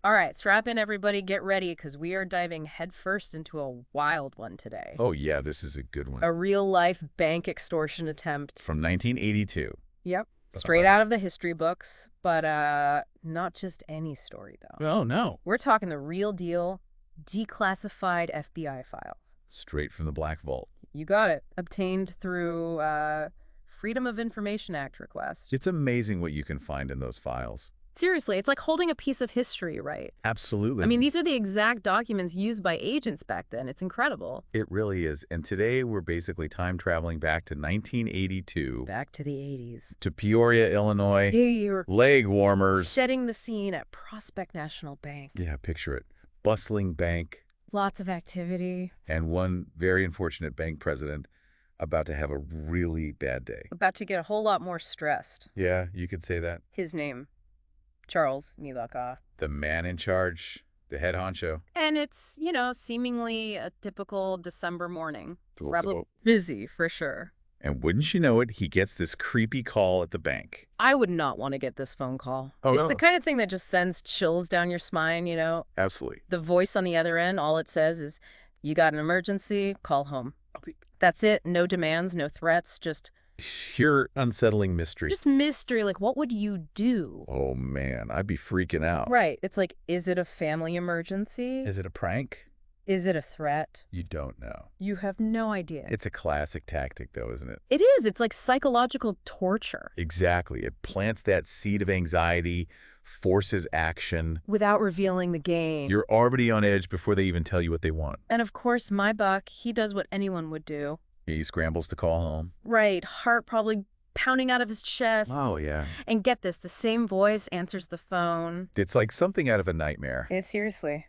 All right, strap in, everybody. Get ready, because we are diving headfirst into a wild one today. Oh, yeah, this is a good one. A real-life bank extortion attempt. From 1982. Yep. Straight out of the history books, but not just any story, though. Oh, no. We're talking the real deal, declassified FBI files. Straight from the Black Vault. You got it. Obtained through Freedom of Information Act request. It's amazing what you can find in those files. Seriously, it's like holding a piece of history, right? Absolutely. I mean, these are the exact documents used by agents back then. It's incredible. It really is. And today we're basically time traveling back to 1982. Back to the 80s. To Peoria, Illinois. You're Leg warmers. setting the scene at Prospect National Bank. Yeah, picture it. Bustling bank. Lots of activity. And one very unfortunate bank president about to have a really bad day. About to get a whole lot more stressed. Yeah, you could say that. His name, Charles Maibach. The man in charge, the head honcho. And it's, you know, seemingly a typical December morning. Oh. Rather busy, for sure. And wouldn't you know it, he gets this creepy call at the bank. I would not want to get this phone call. Oh, it's no. the kind of thing that just sends chills down your spine, you know? Absolutely. The voice on the other end, all it says is, you got an emergency, call home. Okay. That's it. No demands, no threats, just Pure unsettling mystery. Just mystery. Like, what would you do? Oh, man, I'd be freaking out. Right. It's like, is it a family emergency? Is it a prank? Is it a threat? You don't know. You have no idea. It's a classic tactic, though, isn't it? It is. It's like psychological torture. Exactly. It plants that seed of anxiety, forces action. Without revealing the game. You're already on edge before they even tell you what they want. And of course, Maibach, he does what anyone would do. He scrambles to call home. Right. Heart probably pounding out of his chest. Oh, yeah. And get this, the same voice answers the phone. It's like something out of a nightmare. Seriously.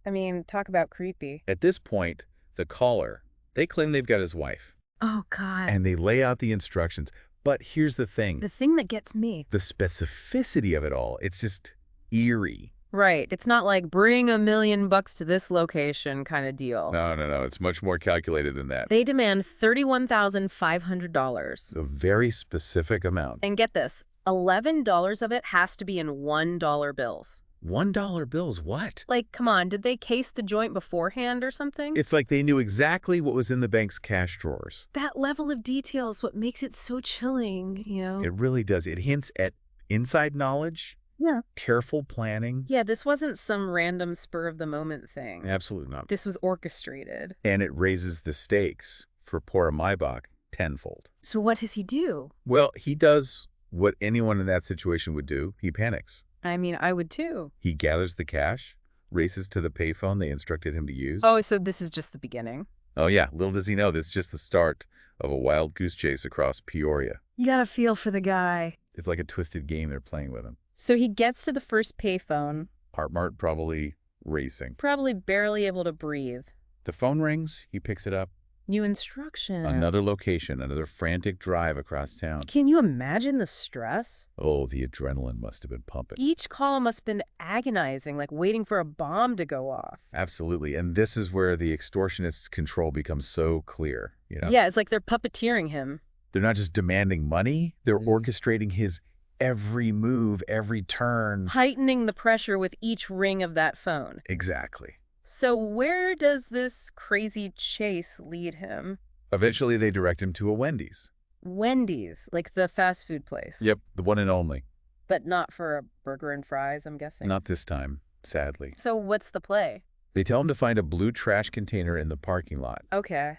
I mean, talk about creepy. At this point, the caller, they claim they've got his wife. Oh, God. And they lay out the instructions. But here's the thing. The thing that gets me. The specificity of it all. It's just eerie. Right. It's not like bring $1 million to this location kind of deal. No. It's much more calculated than that. They demand $31,500. A very specific amount. And get this, $11 of it has to be in $1 bills. $1 bills, what? Like, come on, did they case the joint beforehand or something? It's like they knew exactly what was in the bank's cash drawers. That level of detail is what makes it so chilling, you know? It really does. It hints at inside knowledge. Yeah. Careful planning. Yeah, this wasn't some random spur-of-the-moment thing. Absolutely not. This was orchestrated. And it raises the stakes for poor Maibach tenfold. So what does he do? Well, he does what anyone in that situation would do. He panics. I mean, I would too. He gathers the cash, races to the payphone they instructed him to use. Oh, so this is just the beginning. Oh, yeah. Little does he know, this is just the start of a wild goose chase across Peoria. You gotta feel for the guy. It's like a twisted game they're playing with him. So he gets to the first payphone. Heart probably racing. Probably barely able to breathe. The phone rings. He picks it up. New instruction. Another location, another frantic drive across town. Can you imagine the stress? Oh, the adrenaline must have been pumping. Each call must have been agonizing, like waiting for a bomb to go off. Absolutely. And this is where the extortionist's control becomes so clear. You know? Yeah, it's like they're puppeteering him. They're not just demanding money. They're orchestrating his every move, every turn. Heightening the pressure with each ring of that phone. Exactly. So where does this crazy chase lead him? Eventually, they direct him to a Wendy's. Wendy's, like the fast food place. Yep, the one and only. But not for a burger and fries, I'm guessing. Not this time, sadly. So what's the play? They tell him to find a blue trash container in the parking lot Okay.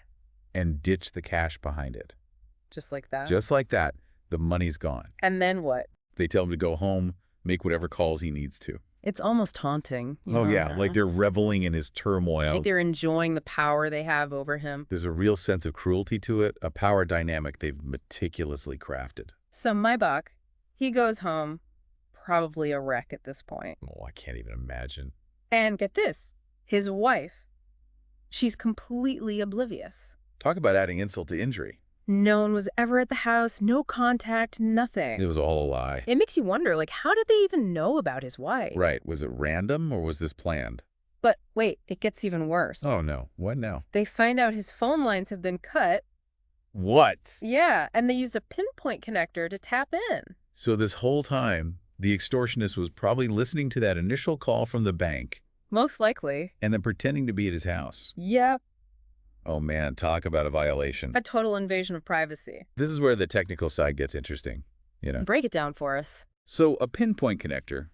and ditch the cash behind it. Just like that? Just like that, the money's gone. And then what? They tell him to go home, make whatever calls he needs to. It's almost haunting. Oh, yeah, like they're reveling in his turmoil. Like they're enjoying the power they have over him. There's a real sense of cruelty to it, a power dynamic they've meticulously crafted. So Maibach, he goes home, probably a wreck at this point. Oh, I can't even imagine. And get this, his wife, she's completely oblivious. Talk about adding insult to injury. No one was ever at the house, no contact, nothing. It was all a lie. It makes you wonder, like, how did they even know about his wife? Right. Was it random or was this planned? But wait, it gets even worse. Oh, no. What now? They find out his phone lines have been cut. What? Yeah, and they use a pinpoint connector to tap in. So this whole time, The extortionist was probably listening to that initial call from the bank Most likely. and then pretending to be at his house. Yep. Oh man, talk about a violation. A total invasion of privacy. This is where the technical side gets interesting. Break it down for us. So a pinpoint connector,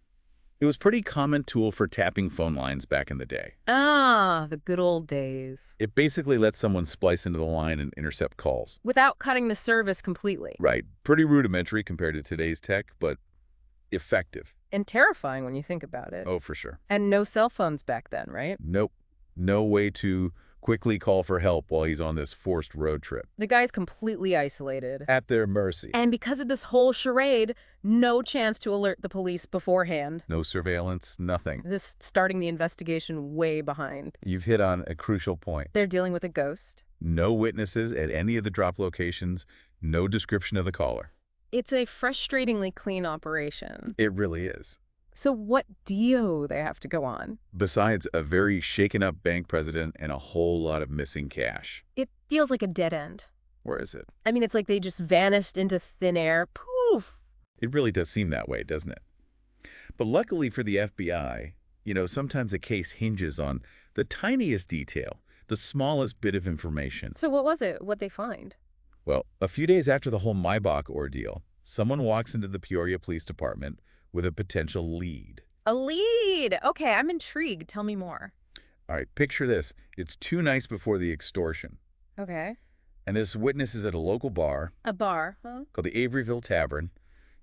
it was a pretty common tool for tapping phone lines back in the day. Ah, the good old days. It basically lets someone splice into the line and intercept calls. Without cutting the service completely. Right. Pretty rudimentary compared to today's tech, but effective. And terrifying when you think about it. Oh, for sure. And no cell phones back then, right? Nope. No way to quickly call for help while he's on this forced road trip. The guy's completely isolated. At their mercy. And because of this whole charade, no chance to alert the police beforehand. No surveillance, nothing. This starting the investigation way behind. You've hit on a crucial point. They're dealing with a ghost. No witnesses at any of the drop locations, no description of the caller. It's a frustratingly clean operation. It really is. So what do they have to go on? Besides a very shaken-up bank president and a whole lot of missing cash. It feels like a dead end. Where is it? I mean, it's like they just vanished into thin air. Poof! It really does seem that way, doesn't it? But luckily for the FBI, sometimes a case hinges on the tiniest detail, the smallest bit of information. So what was it? What'd they find? Well, a few days after the whole Maibach ordeal, someone walks into the Peoria Police Department with a potential lead. A lead! Okay, I'm intrigued. Tell me more. All right, picture this. It's 2 nights before the extortion, Okay. and this witness is at a local bar A bar, huh? called the Averyville Tavern,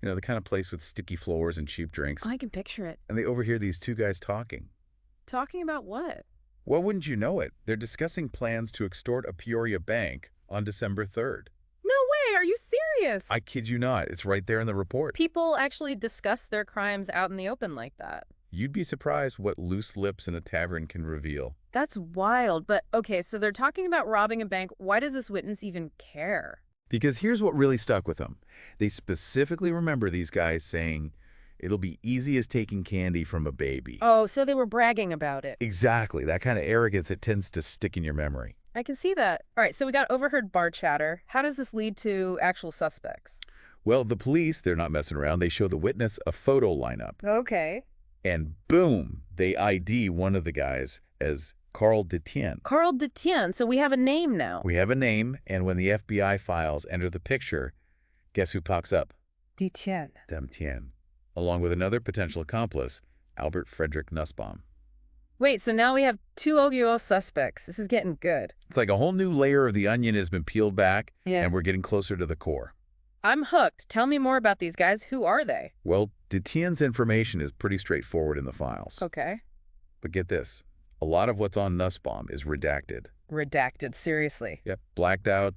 the kind of place with sticky floors and cheap drinks, I can picture it. and they overhear these 2 guys talking. Talking about what? Well, wouldn't you know it? They're discussing plans to extort a Peoria bank on December 3rd. No way! Are you serious? I kid you not. It's right there in the report. People actually discuss their crimes out in the open like that. You'd be surprised what loose lips in a tavern can reveal. That's wild. But okay, so they're talking about robbing a bank. Why does this witness even care? Because here's what really stuck with them. They specifically remember these guys saying, it'll be easy as taking candy from a baby. Oh, so they were bragging about it. Exactly. That kind of arrogance that tends to stick in your memory. I can see that. All right, so we got overheard bar chatter. How does this lead to actual suspects? Well, the police, they're not messing around. They show the witness a photo lineup. Okay. And boom, they ID one of the guys as Carl Detienne. Carl Detienne, so we have a name now. We have a name, and when the FBI files enter the picture, guess who pops up? Detienne. Detienne, along with another potential accomplice, Albert Frederick Nussbaum. Wait, so now we have 2 OGO suspects. This is getting good. It's like a whole new layer of the onion has been peeled back, Yeah. and we're getting closer to the core. I'm hooked. Tell me more about these guys. Who are they? Well, Detienne's information is pretty straightforward in the files. Okay. But get this, a lot of what's on Nussbaum is redacted. Redacted, seriously. Yep, blacked out,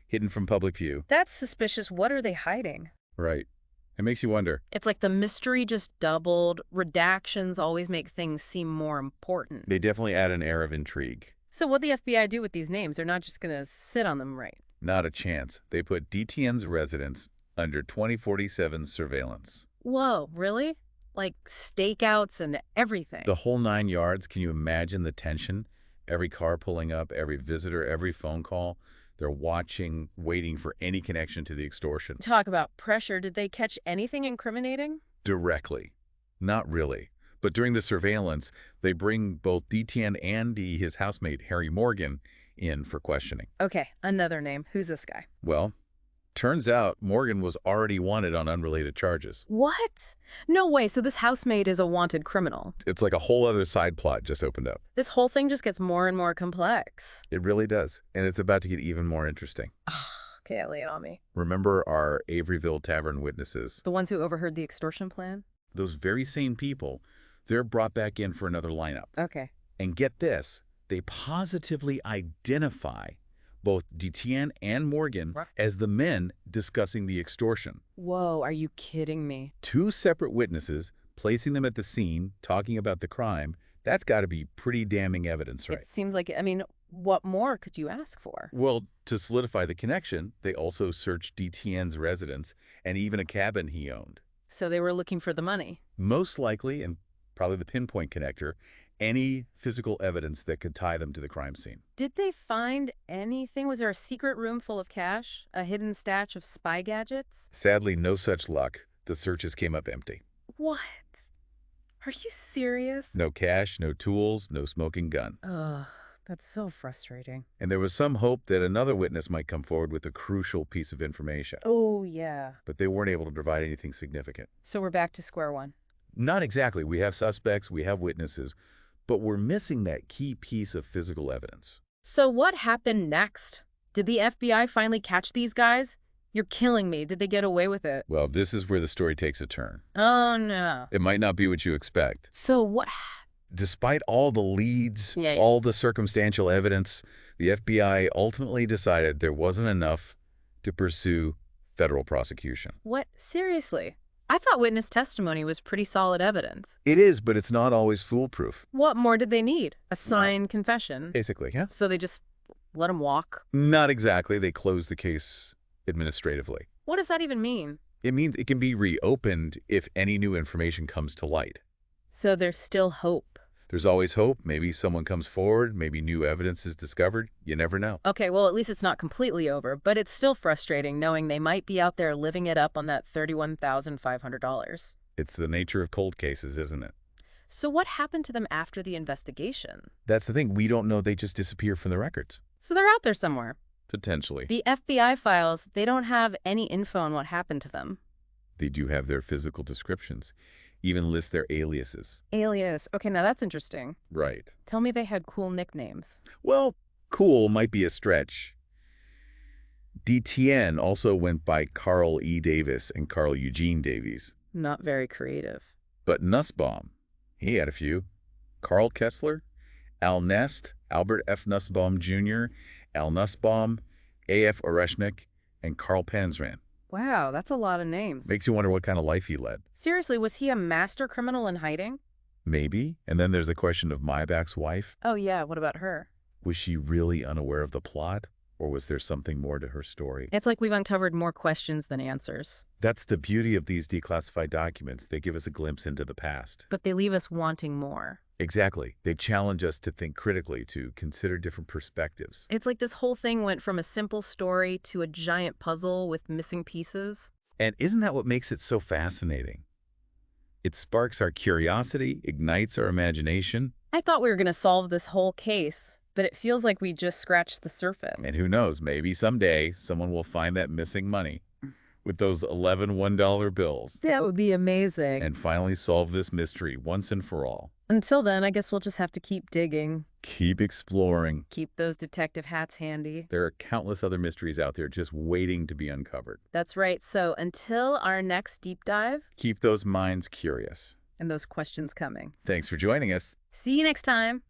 hidden from public view. That's suspicious. What are they hiding? Right. It makes you wonder. It's like the mystery just doubled. Redactions always make things seem more important. They definitely add an air of intrigue. So what'd the FBI do with these names? They're not just going to sit on them, right? Not a chance. They put Detienne's residence under 2047 surveillance. Whoa, really? Like stakeouts and everything. The whole 9 yards. Can you imagine the tension? Every car pulling up, every visitor, every phone call. They're watching, waiting for any connection to the extortion. Talk about pressure. Did they catch anything incriminating? Directly. Not really. But during the surveillance, they bring both Detienne and his housemate, Harry Morgan, in for questioning. Okay, another name. Who's this guy? Well, turns out Morgan was already wanted on unrelated charges. What? No way. So this housemaid is a wanted criminal. It's like a whole other side plot just opened up. This whole thing just gets more and more complex. It really does. And it's about to get even more interesting. Okay, lay it on me. Remember our Averyville Tavern witnesses? The ones who overheard the extortion plan? Those very same people, they're brought back in for another lineup. Okay. And get this, they positively identify both Detienne and Morgan as the men discussing the extortion. Whoa, are you kidding me? 2 separate witnesses, placing them at the scene, talking about the crime. That's got to be pretty damning evidence, right? It seems like, what more could you ask for? Well, to solidify the connection, they also searched Detienne's residence and even a cabin he owned. So they were looking for the money. Most likely, and probably the pinpoint connector, any physical evidence that could tie them to the crime scene. Did they find anything? Was there a secret room full of cash? A hidden stash of spy gadgets? Sadly, no such luck. The searches came up empty. What? Are you serious? No cash, no tools, no smoking gun. Ugh, that's so frustrating. And there was some hope that another witness might come forward with a crucial piece of information. Oh, yeah. But they weren't able to provide anything significant. So we're back to square one. Not exactly. We have suspects, we have witnesses, but we're missing that key piece of physical evidence. So what happened next? Did the FBI finally catch these guys? You're killing me. Did they get away with it? Well, this is where the story takes a turn. Oh, no. It might not be what you expect. So what? Despite all the leads, Yeah. all the circumstantial evidence, the FBI ultimately decided there wasn't enough to pursue federal prosecution. What? Seriously? I thought witness testimony was pretty solid evidence. It is, but it's not always foolproof. What more did they need? A signed confession? Basically, yeah. So they just let him walk? Not exactly. They closed the case administratively. What does that even mean? It means it can be reopened if any new information comes to light. So there's still hope. There's always hope. Maybe someone comes forward. Maybe new evidence is discovered. You never know. Okay, well, at least it's not completely over, but it's still frustrating knowing they might be out there living it up on that $31,500. It's the nature of cold cases, isn't it? So what happened to them after the investigation? That's the thing. We don't know. They just disappear from the records. So they're out there somewhere. Potentially. The FBI files, they don't have any info on what happened to them. They do have their physical descriptions, even list their aliases. Alias. Okay, now that's interesting. Right. Tell me they had cool nicknames. Well, cool might be a stretch. DTN also went by Carl E. Davis and Carl Eugene Davies. Not very creative. But Nussbaum, he had a few. Carl Kessler, Al Nest, Albert F. Nussbaum Jr., Al Nussbaum, A.F. Oreshnik, and Carl Panzran. Wow, that's a lot of names. Makes you wonder what kind of life he led. Seriously, was he a master criminal in hiding? Maybe. And then there's the question of Maibach's wife. Oh yeah, what about her? Was she really unaware of the plot? Or was there something more to her story? It's like we've uncovered more questions than answers. That's the beauty of these declassified documents. They give us a glimpse into the past. But they leave us wanting more. Exactly. They challenge us to think critically, to consider different perspectives. It's like this whole thing went from a simple story to a giant puzzle with missing pieces. And isn't that what makes it so fascinating? It sparks our curiosity, ignites our imagination. I thought we were going to solve this whole case, but it feels like we just scratched the surface. And who knows, maybe someday someone will find that missing money with those 11 $1 bills. That would be amazing. And finally solve this mystery once and for all. Until then, I guess we'll just have to keep digging. Keep exploring. Keep those detective hats handy. There are countless other mysteries out there just waiting to be uncovered. That's right. So until our next deep dive, Keep those minds curious. and those questions coming. Thanks for joining us. See you next time.